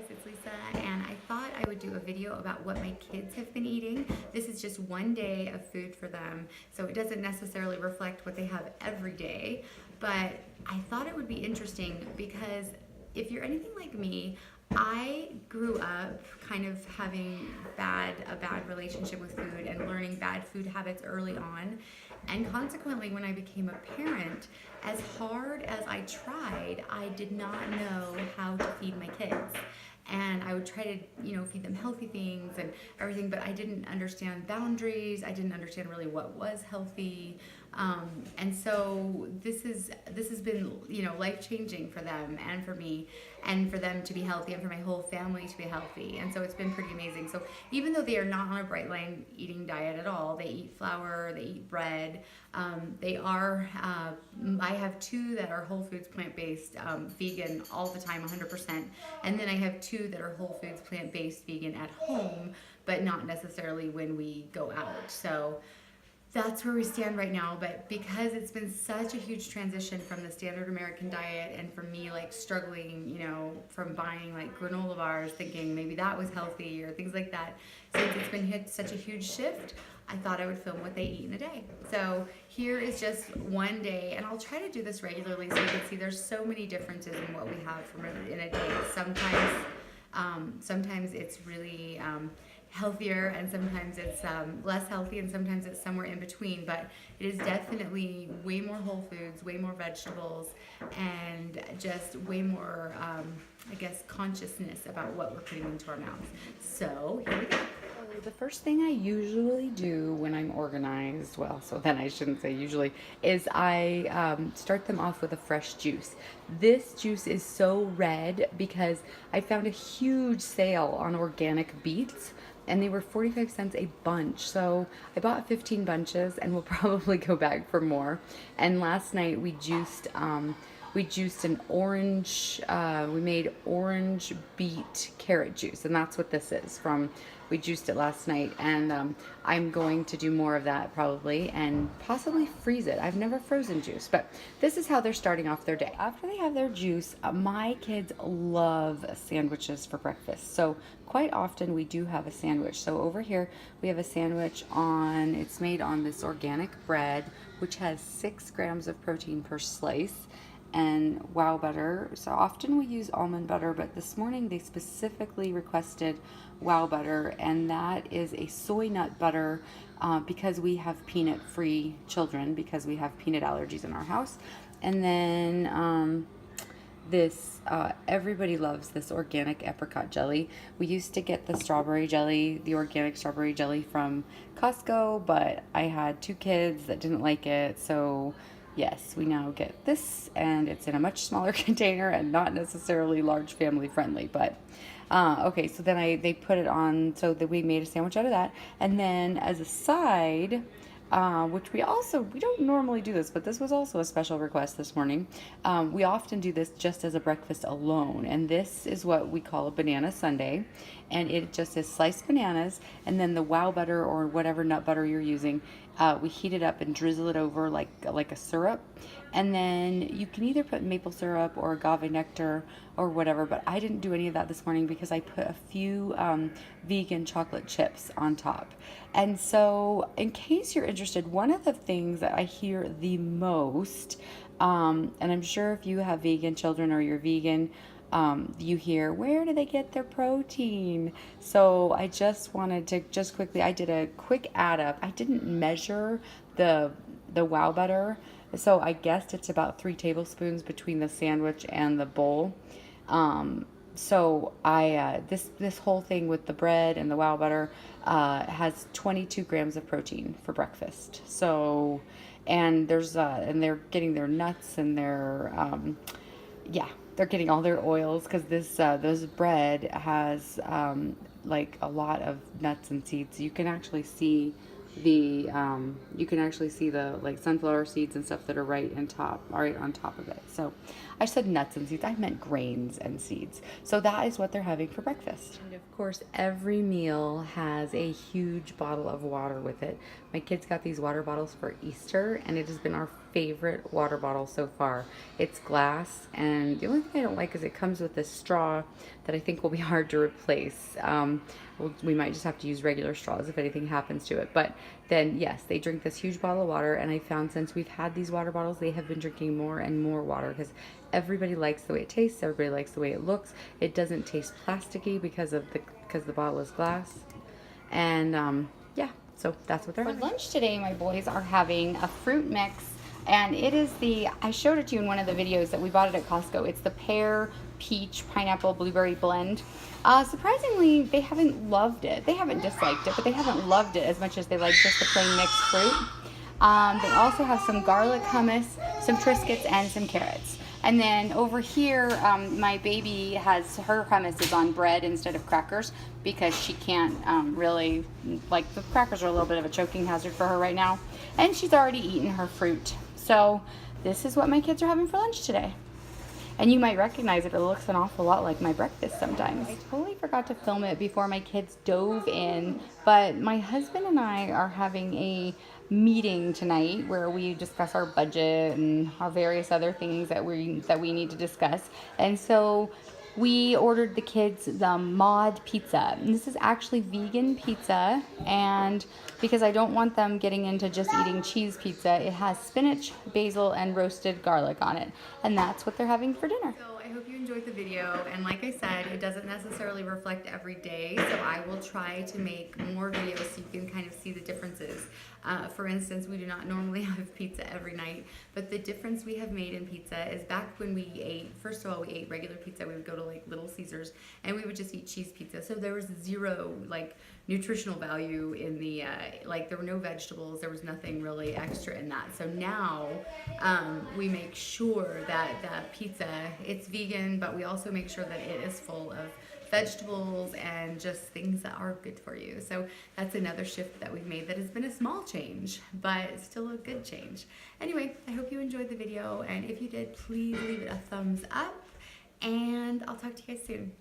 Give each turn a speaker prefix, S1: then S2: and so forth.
S1: guys, it's Lisa, and I thought I would do a video about what my kids have been eating. This is just one day of food for them, so it doesn't necessarily reflect what they have every day, but I thought it would be interesting because if you're anything like me, I grew up kind of having a bad relationship with food and learning bad food habits early on. And consequently, when I became a parent, as hard as I tried, I did not know how to feed my kids. And I would try to, feed them healthy things and everything, but I didn't understand boundaries. I didn't understand really what was healthy. And so this has been, life changing for them and for me, and for them to be healthy and for my whole family to be healthy. And so it's been pretty amazing. So even though they are not on a bright line eating diet at all, they eat flour, they eat bread. I have two that are Whole Foods plant-based, vegan all the time, 100%. And then I have two that are Whole Foods plant-based vegan at home, but not necessarily when we go out. So that's where we stand right now. But because it's been such a huge transition from the standard American diet, and for me, like struggling, from buying like granola bars, thinking maybe that was healthy or things like that, since it's been hit such a huge shift, I thought I would film what they eat in a day. So here is just one day, and I'll try to do this regularly so you can see there's so many differences in what we have in a day. Sometimes it's really healthier, and sometimes it's less healthy, and sometimes it's somewhere in between. But it is definitely way more whole foods, way more vegetables, and just way more, consciousness about what we're putting into our mouths. So here we go.
S2: The first thing I usually do when I'm organized, well, so then I shouldn't say usually, is I start them off with a fresh juice. This juice is so red because I found a huge sale on organic beets, and they were 45 cents a bunch. So I bought 15 bunches and we'll probably go back for more. And last night we juiced an orange, we made orange beet carrot juice, and that's what this is from. We juiced it last night, and I'm going to do more of that probably, and possibly freeze it. I've never frozen juice, but this is how they're starting off their day. After they have their juice, my kids love sandwiches for breakfast. So quite often we do have a sandwich. So over here we have a sandwich it's made on this organic bread, which has 6 grams of protein per slice, and wow butter. So often we use almond butter, but this morning they specifically requested wow butter, and that is a soy nut butter, because we have peanut free children, because we have peanut allergies in our house. And then everybody loves this organic apricot jelly. We used to get the organic strawberry jelly from Costco, but I had 2 kids that didn't like it, so yes, we now get this, and it's in a much smaller container and not necessarily large family friendly. But okay, so then they put it on, so that we made a sandwich out of that. And then as a side, which we don't normally do this, but this was also a special request this morning. We often do this just as a breakfast alone, and this is what we call a banana sundae, and it just is sliced bananas, and then the wow butter or whatever nut butter you're using, we heat it up and drizzle it over like a syrup, and then you can either put maple syrup or agave nectar or whatever, but I didn't do any of that this morning because I put a few vegan chocolate chips on top. And so in case you're interested, one of the things that I hear the most, and I'm sure if you have vegan children or you're vegan, you hear, where do they get their protein? So I just wanted to quickly, I did a quick add up. I didn't measure the wow butter, so I guessed it's about 3 tablespoons between the sandwich and the bowl. So this whole thing with the bread and the wow butter has 22 grams of protein for breakfast. So, and they're getting their nuts and they're getting all their oils, because this bread has like a lot of nuts and seeds. You can actually see the like sunflower seeds and stuff that are right on top of it. So I said nuts and seeds, I meant grains and seeds. So that is what they're having for breakfast. And of course, every meal has a huge bottle of water with it. My kids got these water bottles for Easter, and it has been our favorite water bottle so far. It's glass, and the only thing I don't like is it comes with this straw that I think will be hard to replace. We might just have to use regular straws if anything happens to it. But then, yes, they drink this huge bottle of water, and I found since we've had these water bottles, they have been drinking more and more water because everybody likes the way it tastes, everybody likes the way it looks. It doesn't taste plasticky because the bottle is glass. And yeah, so that's what they're having. For lunch today, my boys are having a fruit mix, and it is I showed it to you in one of the videos that we bought it at Costco. It's the pear, peach, pineapple, blueberry blend. Surprisingly, they haven't loved it. They haven't disliked it, but they haven't loved it as much as they like just the plain mixed fruit. They also have some garlic hummus, some Triscuits, and some carrots. And then over here, my baby her hummus is on bread instead of crackers because she can't really, like, the crackers are a little bit of a choking hazard for her right now. And she's already eaten her fruit. So this is what my kids are having for lunch today. And you might recognize it looks an awful lot like my breakfast sometimes. I totally forgot to film it before my kids dove in, but my husband and I are having a meeting tonight where we discuss our budget and our various other things that we need to discuss. And so we ordered the kids the Mod pizza. And this is actually vegan pizza, and because I don't want them getting into just eating cheese pizza, it has spinach, basil, and roasted garlic on it. And that's what they're having for dinner.
S1: So I hope you enjoyed the video, and like I said, it doesn't necessarily reflect every day, so I will try to make more videos so you can kind of see the differences. For instance, we do not normally have pizza every night, but the difference we have made in pizza is back when we ate, first of all, we ate regular pizza, we would go to like Little Caesars, and we would just eat cheese pizza, so there was zero like nutritional value in the, like there were no vegetables, there was nothing really extra in that. So now we make sure that the pizza, it's vegan, but we also make sure that it is full of vegetables and just things that are good for you. So that's another shift that we've made that has been a small change, but still a good change. Anyway, I hope you enjoyed the video, and if you did, please leave it a thumbs up, and I'll talk to you guys soon.